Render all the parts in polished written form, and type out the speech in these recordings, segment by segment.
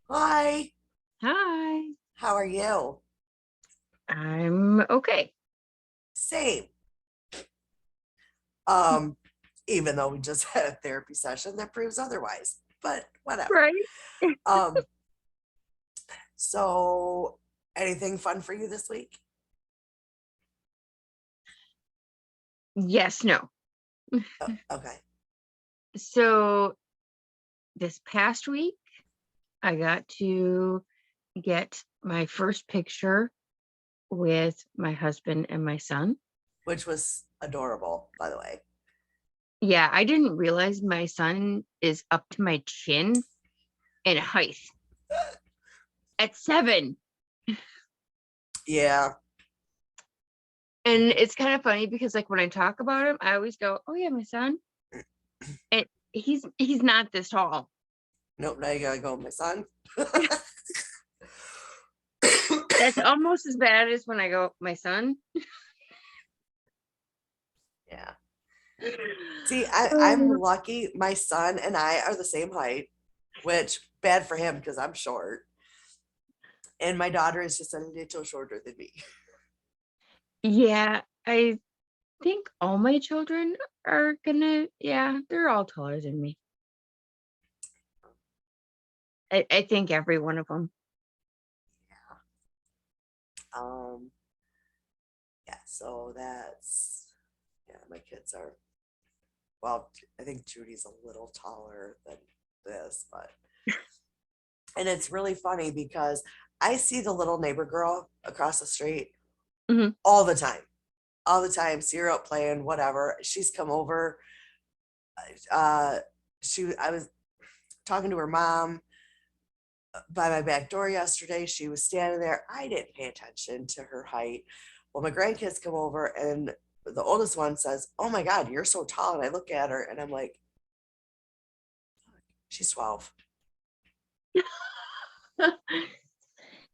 Hi, Hi, how are you? I'm okay. Same. Um, Even though we just had a therapy session that proves otherwise, but whatever. Right? Um, so anything fun for you this week? Yes, no. Okay. So this past week, I got to get my first picture with my husband and my son. Which was adorable, by the way. Yeah, I didn't realize my son is up to my chin in height at 7. Yeah. And it's kind of funny because like when I talk about him, I always go, "Oh yeah, my son." And he's not this tall. Nope, now you gotta go with my son. That's almost as bad as when I go, "My son." Yeah. See, I'm lucky. My son and I are the same height, which bad for him because I'm short. And my daughter is just a little shorter than me. Yeah, I think all my children are gonna, yeah, they're all taller than me. I think every one of them. Um, yeah, so yeah, my kids are, well, I think Judy's a little taller than this, but, and it's really funny because I see the little neighbor girl across the street Mhm. all the time, all the time. See her out playing, whatever. She's come over. Uh, I was talking to her mom by my back door yesterday. She was standing there. I didn't pay attention to her height. Well, my grandkids come over and the oldest one says, "Oh my God, you're so tall." And I look at her and I'm like, she's 12.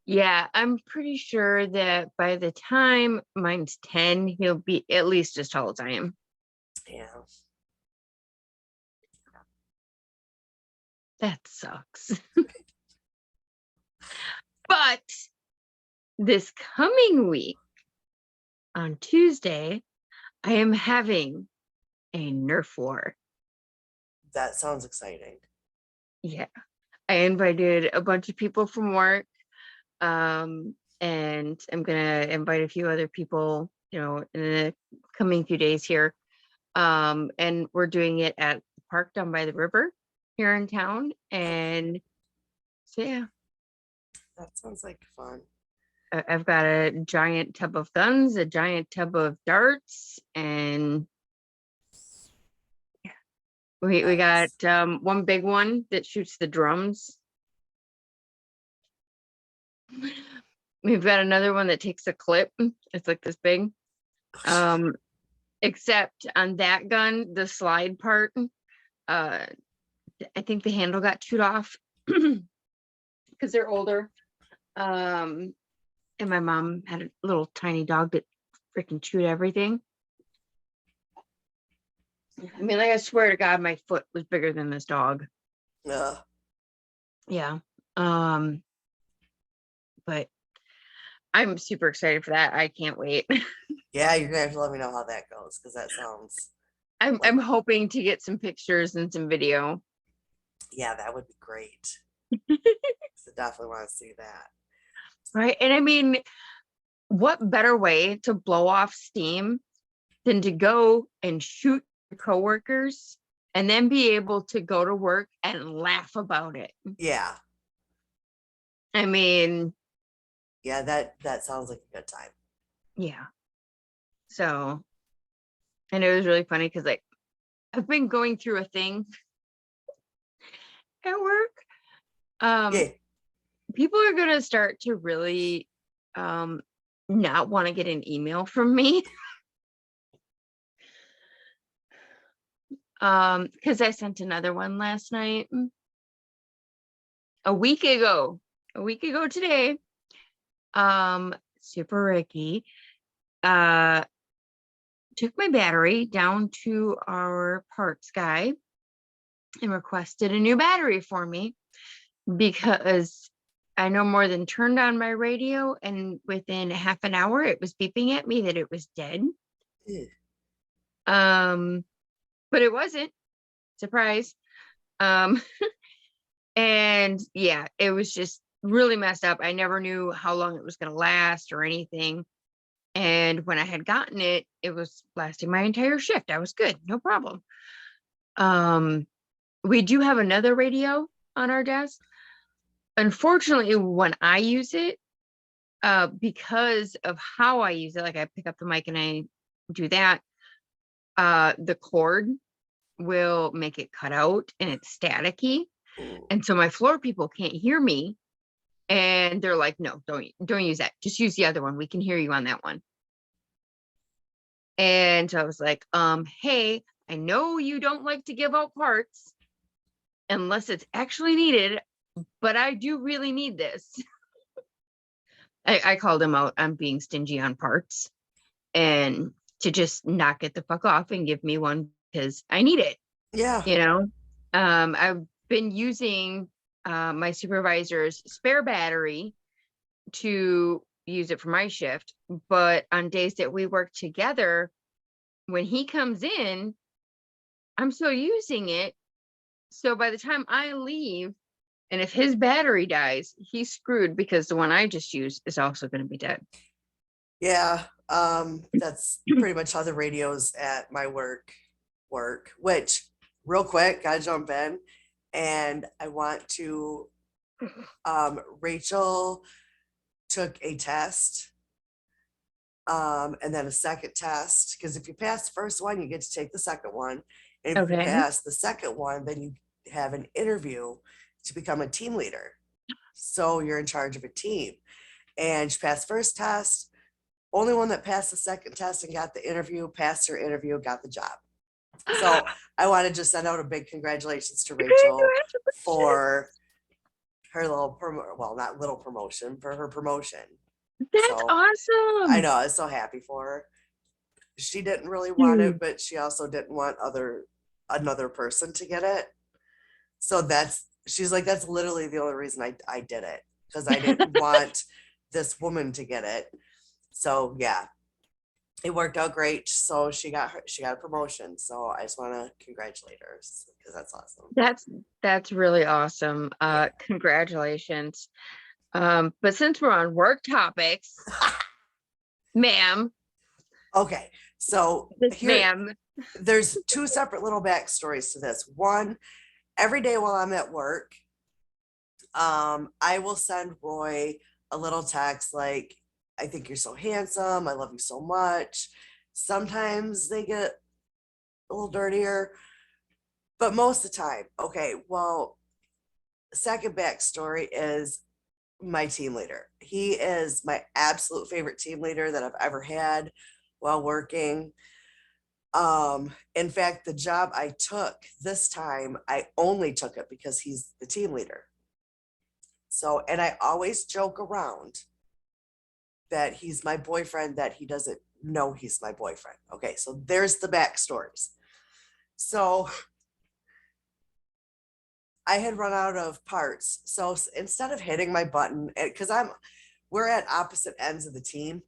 Yeah, I'm pretty sure that by the time mine's 10, he'll be at least as tall as I am. Yeah. That sucks. But this coming week on Tuesday, I am having a Nerf war. That sounds exciting. Yeah, I invited a bunch of people from work. And I'm gonna invite a few other people, in the coming few days here. And we're doing it at the park down by the river here in town. Okay. And so yeah, That sounds like fun. I've got a giant tub of guns, a giant tub of darts, and we got Nice. one big one that shoots the drums. We've got another one that takes a clip. It's like this big. Um, except on that gun, the slide part, uh I think the handle got chewed off because they're older. Um, and my mom had a little tiny dog that freaking chewed everything. I mean, like I swear to God, my foot was bigger than this dog. Uh, Yeah. Um, but I'm super excited for that. I can't wait. yeah, you're gonna have to let me know how that goes because that sounds I'm like, hoping to get some pictures and some video. yeah, that would be great. So definitely want to see that. Right. And I mean, what better way to blow off steam than to go and shoot your coworkers and then be able to go to work and laugh about it. Yeah, I mean, yeah, that sounds like a good time. yeah. So, and it was really funny because like I've been going through a thing at work. Um, Yeah. People are gonna start to really um not want to get an email from me. Because I sent another one last night, a week ago, a week ago today. Super Ricky. Uh took my battery down to our parts guy and requested a new battery for me. because I no more than turned on my radio, and within half an hour it was beeping at me that it was dead. Ew. But it wasn't. Surprise. Um, and yeah, it was just really messed up. I never knew how long it was going to last or anything. And when I had gotten it, it was lasting my entire shift. I was good, no problem. We do have another radio on our desk. Unfortunately, when I use it, because of how I use it, like I pick up the mic and I do that, the cord will make it cut out and it's staticky. Ooh. And so my floor people can't hear me. And they're like, no, don't use that. Just use the other one. We can hear you on that one. And so I was like, hey, I know you don't like to give out parts unless it's actually needed, but I do really need this. I called him out on being stingy on parts and to just knock it the fuck off and give me one because I need it. Yeah. You know, I've been using my supervisor's spare battery to use it for my shift, but on days that we work together, when he comes in, I'm still using it. So by the time I leave, and if his battery dies, he's screwed because the one I just used is also going to be dead. Yeah. That's pretty much how the radios at my work, which real quick, gotta jump in. And I want to, Rachel took a test, and then a second test. Because if you pass the first one, you get to take the second one. And if you Okay. pass the second one, then you have an interview to become a team leader. So you're in charge of a team. And she passed first test. Only one that passed the second test and got the interview, passed her interview, got the job. So I want to just send out a big congratulations to Rachel for her little well, not little promotion, for her promotion. That's So, awesome. I know, I was so happy for her. She didn't really want it, but she also didn't want another person to get it. So she's like, that's literally the only reason I did it, because I didn't want this woman to get it. So yeah, it worked out great. So she got a promotion. So I just want to congratulate her because that's awesome. That's really awesome. Yeah. Congratulations. But since we're on work topics, ma'am, Okay, so ma'am, there's two separate little backstories to this. One, every day while I'm at work, I will send Roy a little text like, I think you're so handsome. I love you so much. Sometimes they get a little dirtier, but most of the time, okay, well, second backstory is my team leader. He is my absolute favorite team leader that I've ever had while working. In fact, the job I took this time, I only took it because he's the team leader. So, and I always joke around that he's my boyfriend, that he doesn't know he's my boyfriend. Okay, so there's the backstories. So I had run out of parts. So instead of hitting my button, because we're at opposite ends of the team.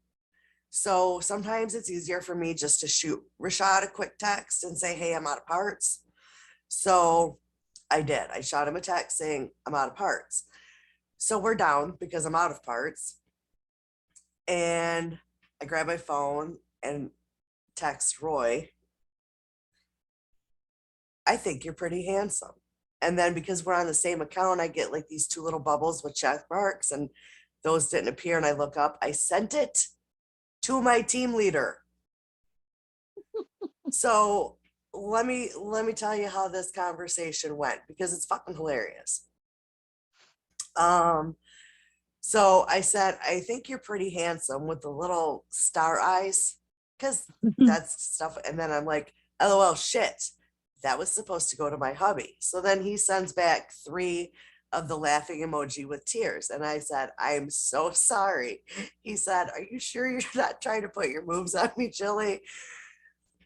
So sometimes it's easier for me just to shoot Rashad a quick text and say, hey, I'm out of parts. So I did. I shot him a text saying, I'm out of parts. So we're down because I'm out of parts. And I grab my phone and text Roy, I think you're pretty handsome. And then because we're on the same account, I get like these two little bubbles with check marks, and those didn't appear. And I look up, I sent it to my team leader. So let me tell you how this conversation went, because it's fucking hilarious. So I said, I think you're pretty handsome, with the little star eyes, because that's stuff. And then I'm like, LOL, shit. That was supposed to go to my hubby. So then he sends back 3 of the laughing emoji with tears. And I said, I'm so sorry. He said, are you sure you're not trying to put your moves on me, Chili?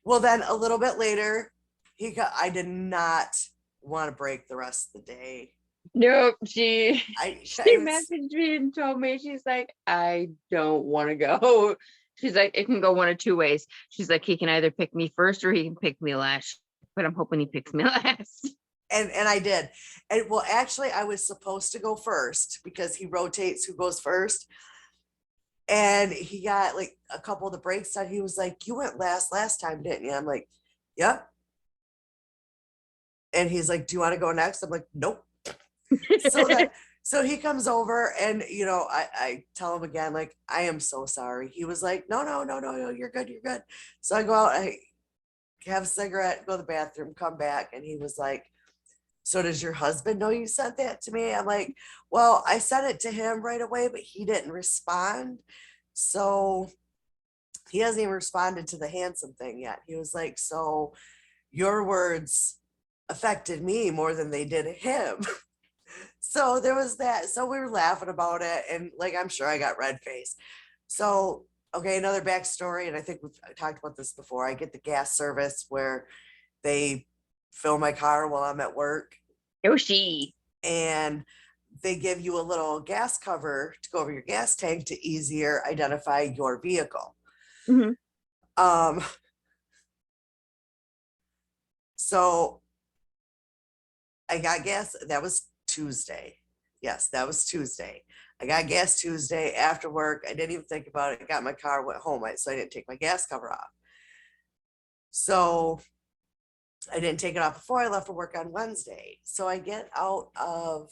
Well, then a little bit later, I did not want to break the rest of the day Nope. She I she it's, messaged me and told me, she's like, I don't want to go. She's like, it can go one of two ways. She's like, he can either pick me first or he can pick me last. But I'm hoping he picks me last. and I did. And well, actually, I was supposed to go first because he rotates who goes first. And he got like a couple of the breaks done. He was like, "You went last time, didn't you?" I'm like, "Yep." And he's like, "Do you want to go next?" I'm like, "Nope." So that so he comes over and I tell him again, like, I am so sorry. He was like, "No, no, no, no, no, you're good, you're good." So I go out, I have a cigarette, go to the bathroom, come back, and he was like, "So does your husband know you sent that to me?" I'm like, "Well, I sent it to him right away, but he didn't respond." So he hasn't even responded to the handsome thing yet. He was like, "So your words affected me more than they did him." So there was that. So we were laughing about it, and like I'm sure I got red face. So okay, another backstory, and I think we've talked about this before. I get the gas service where they fill my car while I'm at work, Yoshi. and they give you a little gas cover to go over your gas tank to easier identify your vehicle. Mhm. Um, so I got gas. That was Tuesday. Yes, that was Tuesday. I got gas Tuesday after work. I didn't even think about it. I got my car, went home. So I didn't take my gas cover off. So I didn't take it off before I left for work on Wednesday. So I get out of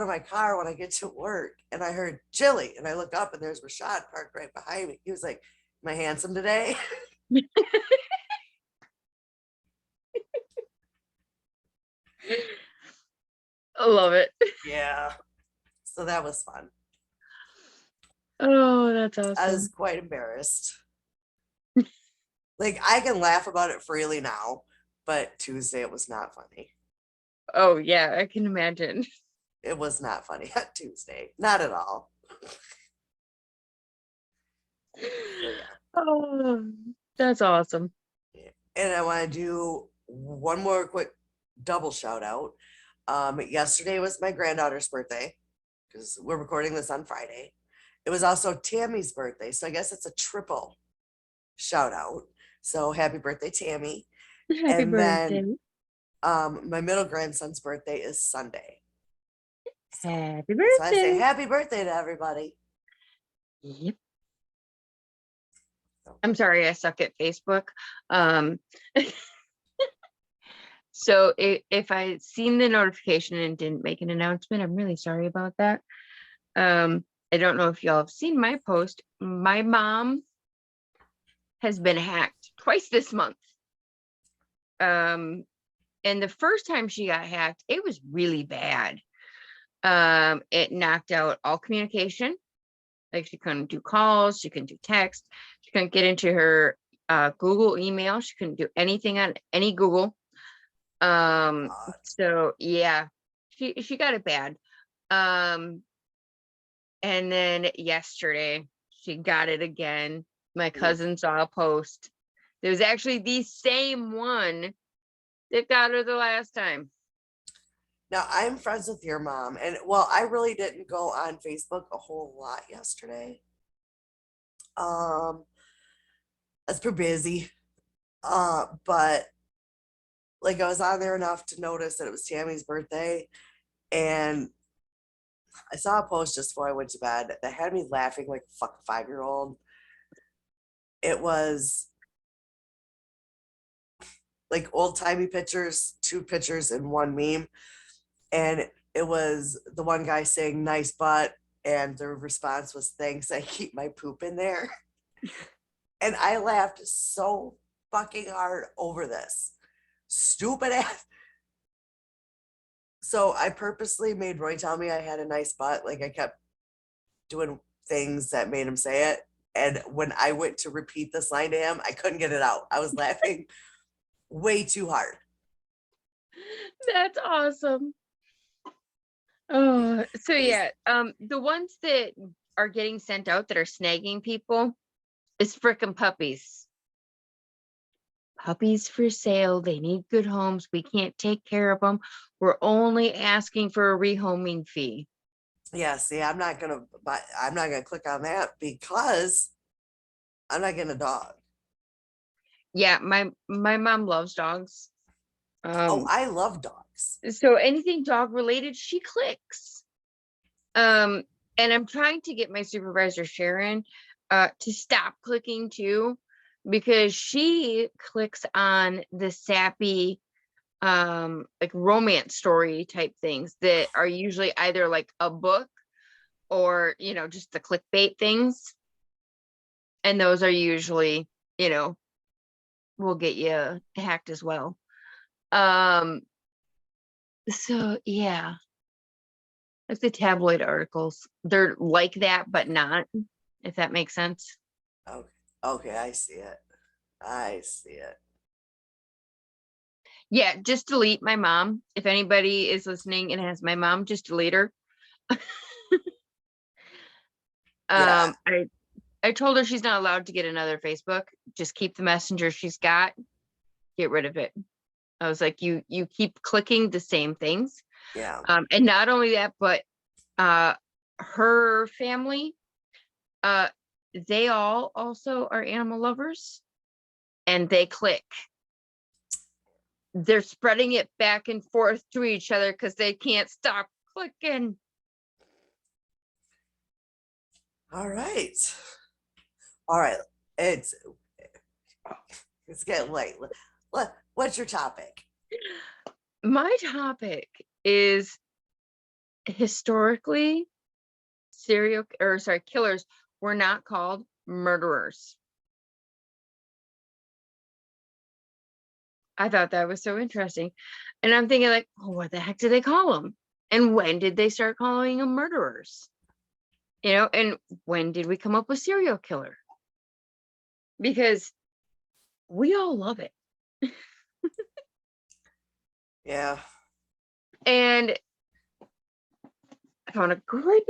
my car when I get to work, and I heard Jilly, and I look up and there's Rashad parked right behind me. He was like, "Am I handsome today?" I love it. Yeah. So that was fun. Oh, that's I was awesome. quite embarrassed. Like I can laugh about it freely now, but Tuesday it was not funny. Oh yeah, I can imagine. It was not funny on Tuesday. Not at all. So yeah. Oh, that's awesome. And I want to do one more quick double shout out. Yesterday was my granddaughter's birthday because we're recording this on Friday. It was also Tammy's birthday. So I guess it's a triple shout out. So happy birthday, Tammy. Happy And then birthday. my middle grandson's birthday is Sunday. So Happy that's why I say birthday. happy birthday to everybody. Yep. So, I'm sorry, I suck at Facebook. Um, so if I seen the notification and didn't make an announcement, I'm really sorry about that. I don't know if y'all have seen my post. My mom has been hacked twice this month. Um, and the first time she got hacked, it was really bad. It knocked out all communication. Like she couldn't do calls, she couldn't do text, she couldn't get into her Google email, she couldn't do anything on any Google. So yeah, she got it bad. Um, and then yesterday she got it again. My cousin saw a post. It was actually the same one that got her the last time. now I'm friends with your mom, and well, I really didn't go on Facebook a whole lot yesterday. Um, that's pretty busy. But like I was on there enough to notice that it was Tammy's birthday, and I saw a post just before I went to bed that had me laughing like a fuck 5-year old. It was like old timey pictures, two pictures and one meme, and it was the one guy saying "nice butt," and the response was "thanks, I keep my poop in there." And I laughed so fucking hard over this stupid ass. So I purposely made Roy tell me I had a nice butt. Like I kept doing things that made him say it. And when I went to repeat this line to him, I couldn't get it out. I was laughing way too hard. That's awesome. Oh, so yeah, the ones that are getting sent out that are snagging people is frickin' puppies. puppies for sale. They need good homes. We can't take care of them. We're only asking for a rehoming fee. Yeah, see, I'm not gonna click on that because I'm not getting a dog. Yeah, my mom loves dogs. Oh, I love dogs. So anything dog related, she clicks. And I'm trying to get my supervisor Sharon to stop clicking too, because she clicks on the sappy like romance story type things that are usually either like a book or just the clickbait things, and those are usually will get you hacked as well. So yeah, like the tabloid articles, they're like that but not, if that makes sense. Okay, okay, I see it. I see it. Yeah, just delete my mom. If anybody is listening and has my mom, just delete her. Yeah, I told her she's not allowed to get another Facebook. Just keep the messenger she's got. Get rid of it. I was like, you keep clicking the same things. yeah. And not only that, but her family, uh, they all also are animal lovers, and they click. They're spreading it back and forth to each other because they can't stop clicking. All right. All right. It's it's getting late. What's your topic? My topic is historically killers were not called murderers. I thought that was so interesting. And I'm thinking like, well, what the heck did they call them? And when did they start calling them murderers? And when did we come up with serial killer? Because we all love it. Yeah. And I found a great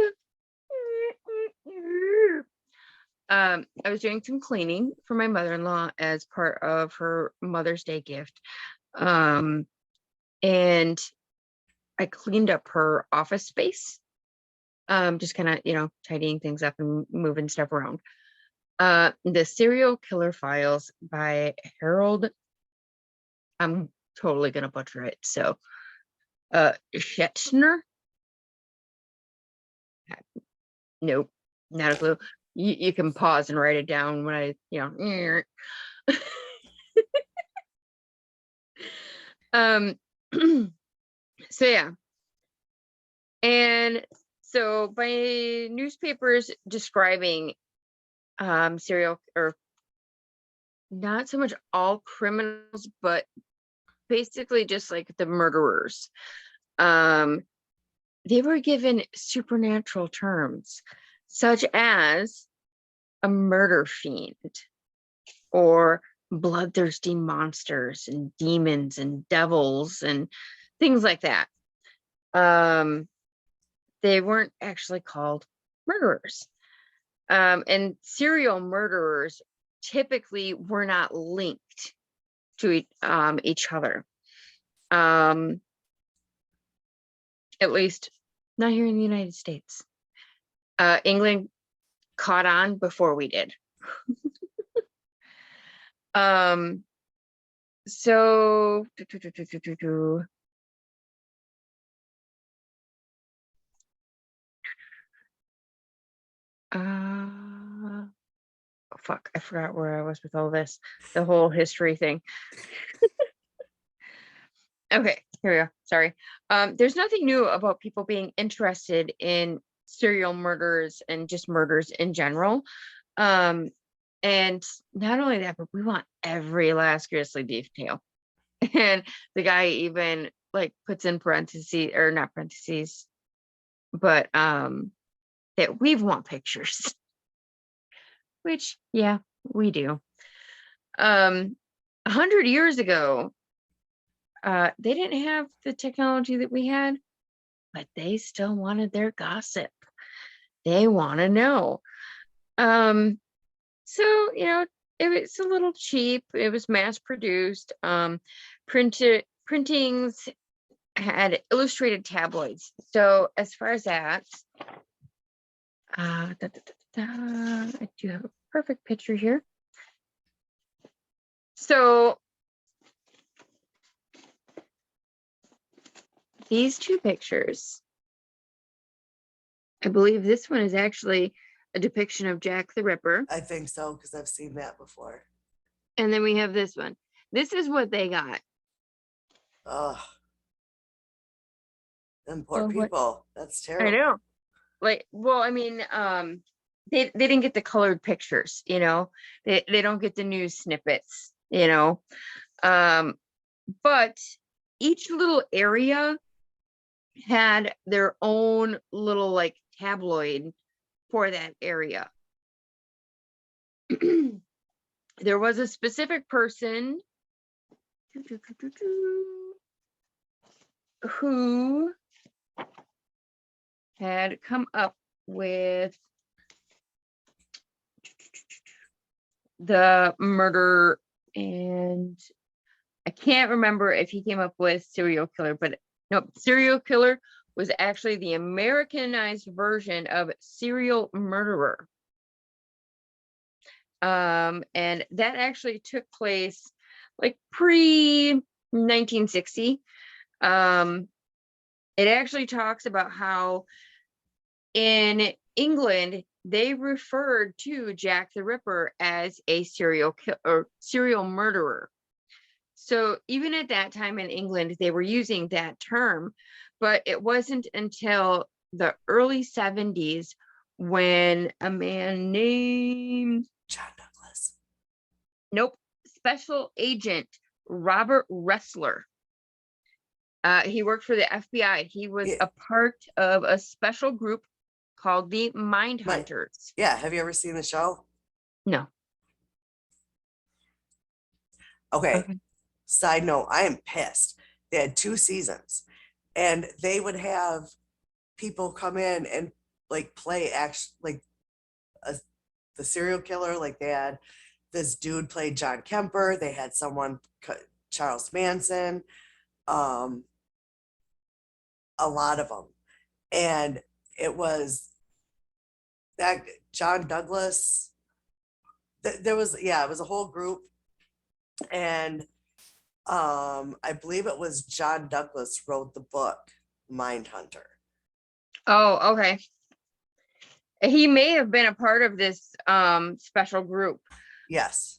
I was doing some cleaning for my mother-in-law as part of her Mother's Day gift. And I cleaned up her office space. Just kind of, tidying things up and moving stuff around. The Serial Killer Files by Harold. I'm totally gonna butcher it. So Schettner. Nope, not a clue. You can pause and write it down when um so yeah. And so by newspapers describing serial, or not so much all criminals, but basically just like the murderers, they were given supernatural terms such as a murder fiend or bloodthirsty monsters and demons and devils and things like that. They weren't actually called murderers. And serial murderers typically were not linked to each other. At least not here in the United States. England caught on before we did. So fuck, I forgot where I was with all this, the whole history thing. Okay, here we go. Sorry. There's nothing new about people being interested in serial murders and just murders in general. And not only that, but we want every last grisly detail. And the guy even like puts in parentheses, or not parentheses, but that we want pictures. Which, yeah, we do. 100 years ago, they didn't have the technology that we had, but they still wanted their gossip. They want to know. So, it was a little cheap. It was mass produced. Printings had illustrated tabloids. So as far as that, I do have a perfect picture here. So these two pictures, I believe this one is actually a depiction of Jack the Ripper. I think so, because I've seen that before. And then we have this one. This is what they got. Oh, them poor Oh, what? people. That's I terrible. know. Like, well, I mean, they didn't get the colored pictures, you know. They don't get the news snippets, you know. But each little area had their own little like tabloid for that area. There was a specific person who had come up with the murder, and I can't remember if he came up with serial killer, but no, serial killer was actually the Americanized version of serial murderer. And that actually took place like pre 1960. It actually talks about how in England they referred to Jack the Ripper as a serial murderer. So even at that time in England, they were using that term, but it wasn't until the early 70s when a man named, John Douglas. nope, Special Agent Robert Ressler. He worked for the FBI. He was Yeah. a part of a special group called the Mind Hunters. Yeah. Have you ever seen the show? No. Okay. Side note, I am pissed. They had 2 seasons and they would have people come in and like play the serial killer. Like they had this dude played John Kemper. They had someone, Charles Manson, a lot of them. And it was that John Douglas. There was, yeah, it was a whole group. And I believe it was John Douglas wrote the book Mindhunter. Oh, okay. He may have been a part of this special group. Yes.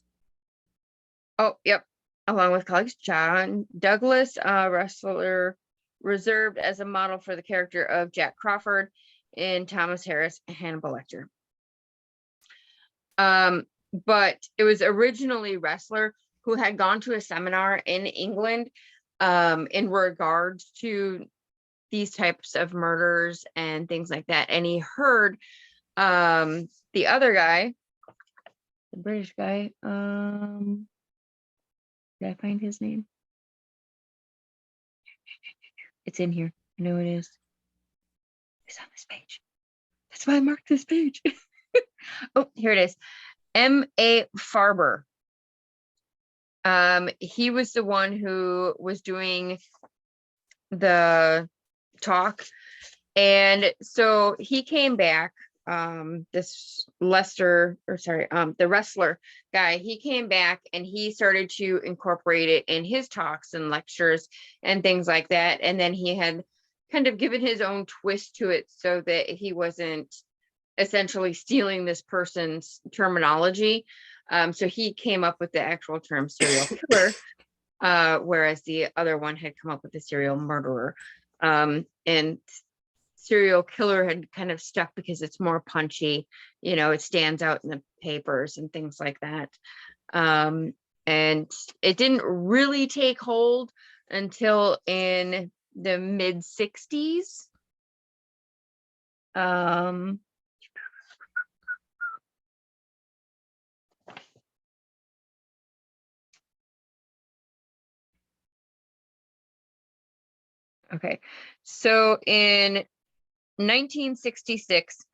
Oh, yep. Along with colleagues, John Douglas, wrestler, reserved as a model for the character of Jack Crawford in Thomas Harris Hannibal Lecter. But it was originally Ressler who had gone to a seminar in England in regards to these types of murders and things like that. And he heard the other guy, the British guy, did I find his name? It's in here. I know it is. It's on this page. That's why I marked this page. Oh, here it is. M.A. Farber. He was the one who was doing the talk. And so he came back, this the Ressler guy, he came back and he started to incorporate it in his talks and lectures and things like that. And then he had kind of given his own twist to it so that he wasn't essentially stealing this person's terminology. So he came up with the actual term serial killer, whereas the other one had come up with the serial murderer. And serial killer had kind of stuck because it's more punchy, you know, it stands out in the papers and things like that. And it didn't really take hold until in the mid 60s. Okay, so in 1966,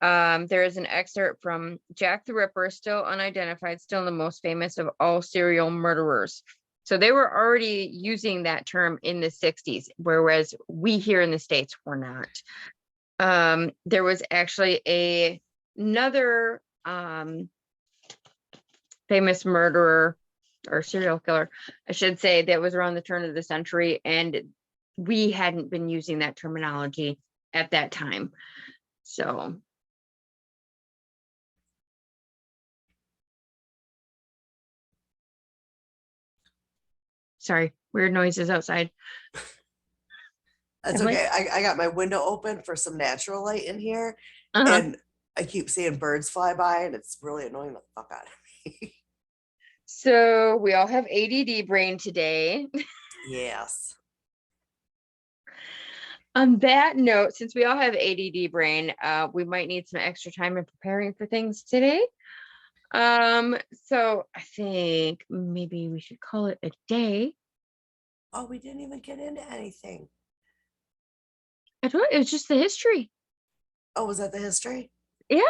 There is an excerpt from Jack the Ripper, still unidentified, still the most famous of all serial murderers. So they were already using that term in the 60s, whereas we here in the States were not. There was actually another famous murderer or serial killer, I should say, that was around the turn of the century, and we hadn't been using that terminology at that time. So sorry, weird noises outside. That's I'm like, okay. I got my window open for some natural light in here, uh-huh. and I keep seeing birds fly by, and it's really annoying the fuck out of me. So we all have ADD brain today. Yes. On that note, since we all have ADD brain, we might need some extra time in preparing for things today. So I think maybe we should call it a day. Oh, we didn't even get into anything. I don't, it was just the history. Oh, was that the history? Yeah.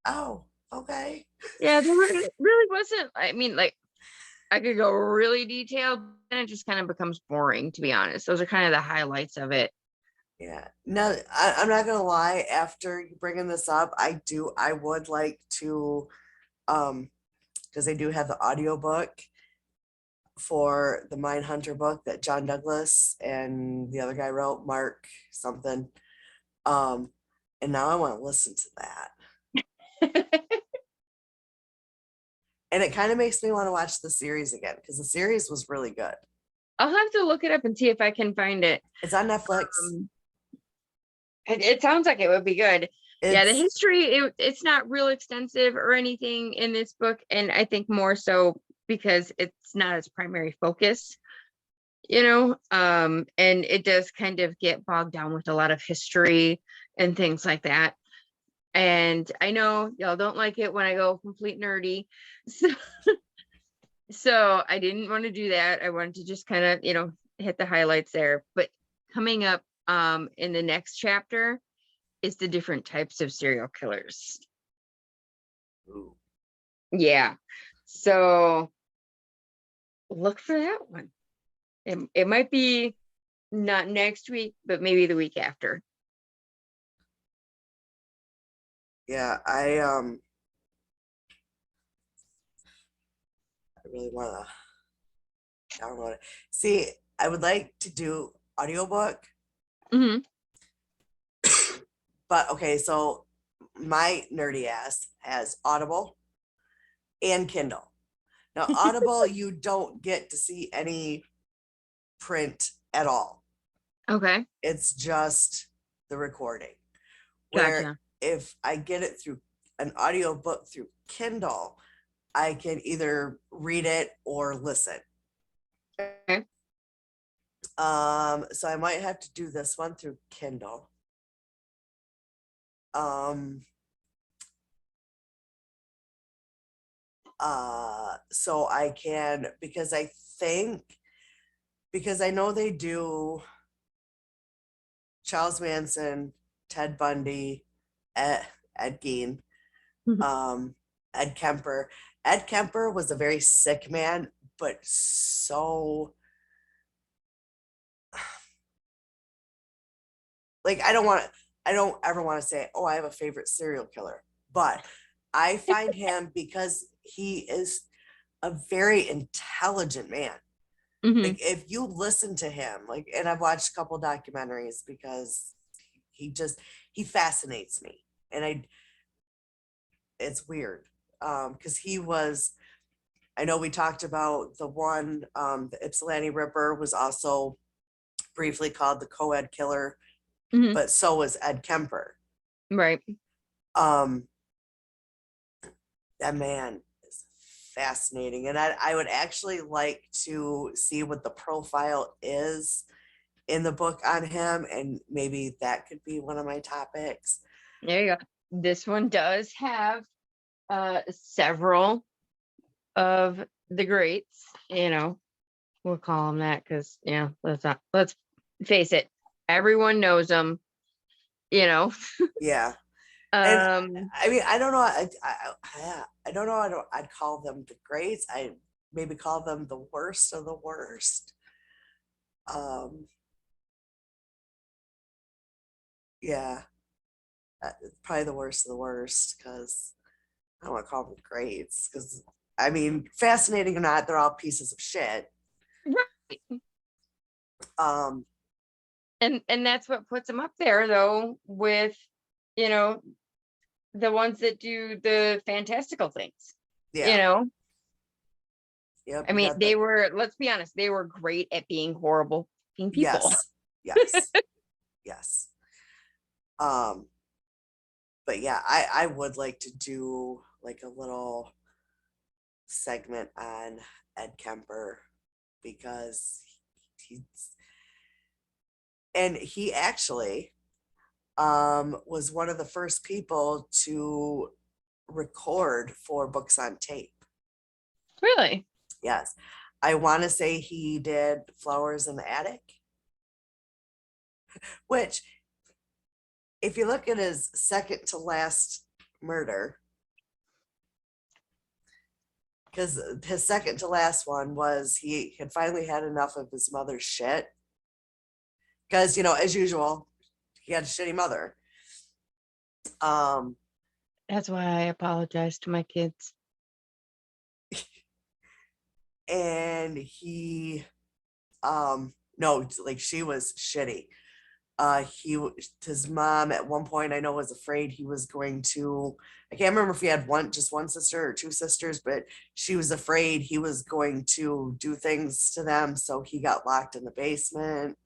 Oh, okay. Yeah, there really wasn't. I mean, like, I could go really detailed, and it just kind of becomes boring, to be honest. Those are kind of the highlights of it. Yeah. No, I'm not gonna lie. After you bringing this up, I would like to, because they do have the audiobook for the Mindhunter book that John Douglas and the other guy wrote, Mark something. Um, and now I want to listen to that. And it kind of makes me want to watch the series again because the series was really good. I'll have to look it up and see if I can find it. It's on Netflix. It sounds like it would be good. Yeah, the It's history, it's not real extensive or anything in this book, and I think more so because it's not its primary focus, and it does kind of get bogged down with a lot of history and things like that. And I know y'all don't like it when I go complete nerdy. So I didn't want to do that. I wanted to just kind of, hit the highlights there. But coming up in the next chapter is the different types of serial killers. ooh, Yeah. So look for that one. It might be not next week, but maybe the week after. yeah, I really want to download it. See, I would like to do audiobook, Hmm. but okay, so my nerdy ass has Audible and Kindle. Now, Audible, you don't get to see any print at all. Okay. It's just the recording. Where Gotcha. if I get it through an audiobook through Kindle, I can either read it or listen. Okay. So I might have to do this one through Kindle. So I can, because I know they do Charles Manson, Ted Bundy, Ed Gein, Mhm. Ed Kemper. Ed Kemper was a very sick man, but so like I don't ever want to say, oh, I have a favorite serial killer, but I find him because he is a very intelligent man. Mhm. Like if you listen to him, like, and I've watched a couple documentaries because he just he fascinates me, and it's weird because he was. I know we talked about the one, the Ypsilanti Ripper was also briefly called the co-ed killer, Mhm. but so was Ed Kemper. Right. Um, that man is fascinating. And I would actually like to see what the profile is in the book on him. And maybe that could be one of my topics. There you go. This one does have several of the greats, we'll call them that because let's face it, everyone knows them, you know. Yeah. And Um, I mean, I don't know. I don't know. I'd call them the greats. I maybe call them the worst of the worst. Um, yeah, probably the worst of the worst because I don't want to call them greats because I mean, fascinating or not, they're all pieces of shit. right. Um, And that's what puts them up there though with, you know, the ones that do the fantastical things, you yeah, know. yep, I you mean, got they the were, let's be honest, they were great at being horrible being people. yes, yes, yes. Um, but yeah, I would like to do like a little segment on Ed Kemper because he's and he actually was one of the first people to record for books on tape. Really? Yes. I want to say he did Flowers in the Attic, which, if you look at his second to last murder, because his second to last one was he had finally had enough of his mother's shit. Because, as usual, he had a shitty mother. Um, That's why I apologize to my kids. and he, no, like she was shitty. His mom at one point I know was afraid he was going to, I can't remember if he had just one sister or two sisters, but she was afraid he was going to do things to them, so he got locked in the basement.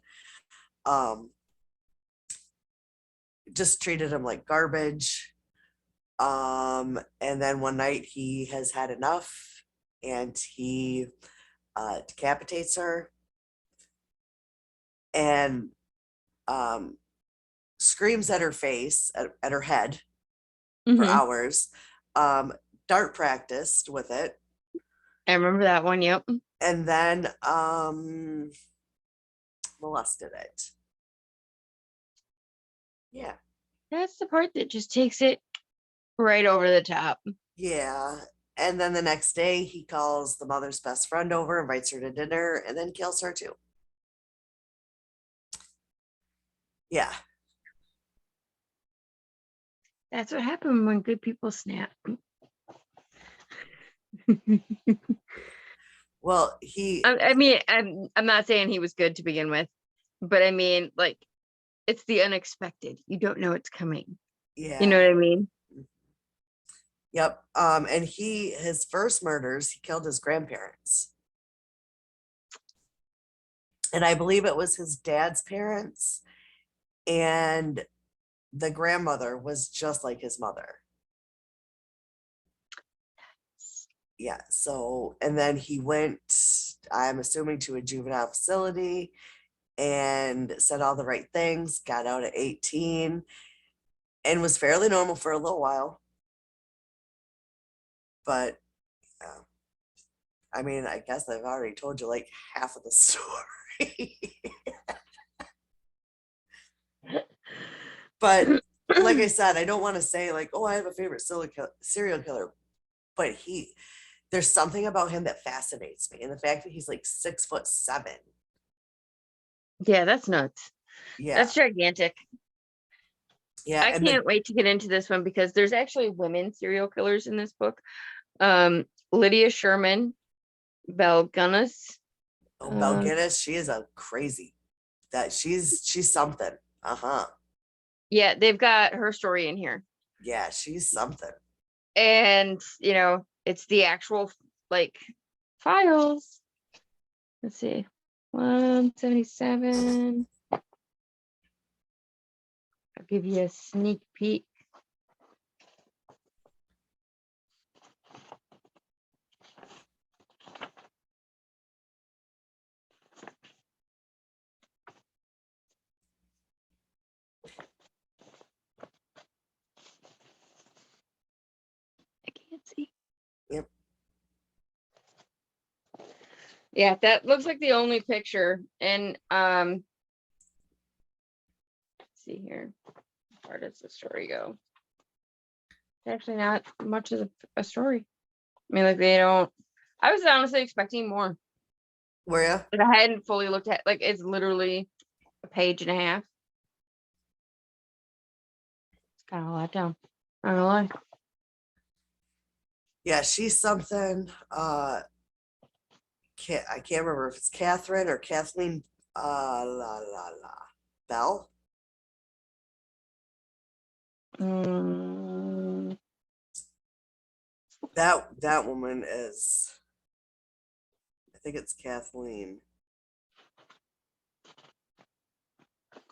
um just treated him like garbage. And then one night he has had enough and he decapitates her and um screams at her face, at her head for Hmm. hours. Um, Dart practiced with it, I remember that one. Yep. and then molested it. Yeah, That's the part that just takes it right over the top. yeah. And then the next day, he calls the mother's best friend over, invites her to dinner, and then kills her too. Yeah, That's what happened when good people snap. well, I mean, I'm not saying he was good to begin with, but I mean, like, it's the unexpected. You don't know it's coming. You know yeah, what I mean? yep. And his first murders, he killed his grandparents, and I believe it was his dad's parents, and the grandmother was just like his mother. Yeah, so and then he went, I'm assuming, to a juvenile facility and said all the right things, got out at 18 and was fairly normal for a little while. But uh, I mean, I guess I've already told you like half of the story. But like I said, I don't want to say like, oh, I have a favorite serial killer, but there's something about him that fascinates me, and the fact that he's like 6'7". Yeah, that's nuts. Yeah, That's gigantic. yeah, I and the can't wait to get into this one because there's actually women serial killers in this book. Lydia Sherman, Belle Gunness. oh, Belle Um, Guinness, she is a crazy, that she's something. Uh-huh. yeah, they've got her story in here. Yeah, she's something. And, it's the actual like files. Let's see. 177. I'll give you a sneak peek. I can't see. Yep. Yeah, that looks like the only picture. And let's see here. Where does the story go? actually not much of a story. I mean, like they don't. I was honestly expecting more. Were you? Like I hadn't fully looked at. Like it's literally a page and a half. It's kind of a letdown. Not gonna lie. Yeah, she's something. I can't remember if it's Catherine or Kathleen. Bell. Mm, That woman is. I think it's Kathleen.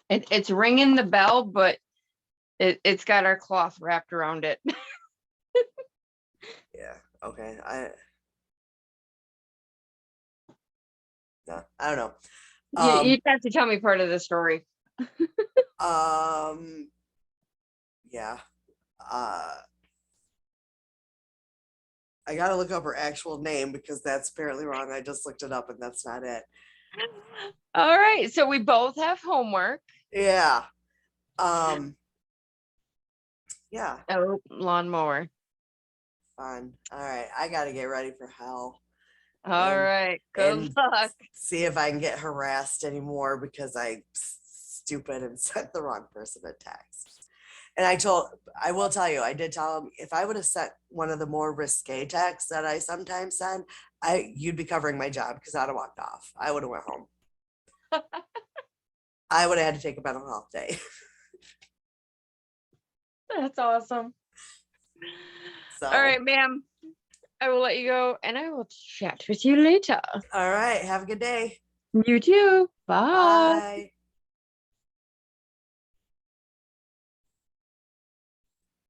it's ringing the bell, but it's got our cloth wrapped around it. Yeah. Okay. No, I don't know. You have to tell me part of the story. Yeah. I gotta look up her actual name because that's apparently wrong. I just looked it up and that's not it. All right, so we both have homework. Yeah. Yeah. Oh, lawnmower. Fun. All right. I gotta get ready for hell All and right, good and luck. see if I can get harassed anymore because I stupid and sent the wrong person a text. And I will tell you, I did tell him if I would have sent one of the more risque texts that I sometimes send, you'd be covering my job because I'd have walked off. I would have went home. I would have had to take a mental health day. That's awesome. So, All right, ma'am. I will let you go and I will chat with you later. all right. Have a good day. You too. Bye. Bye.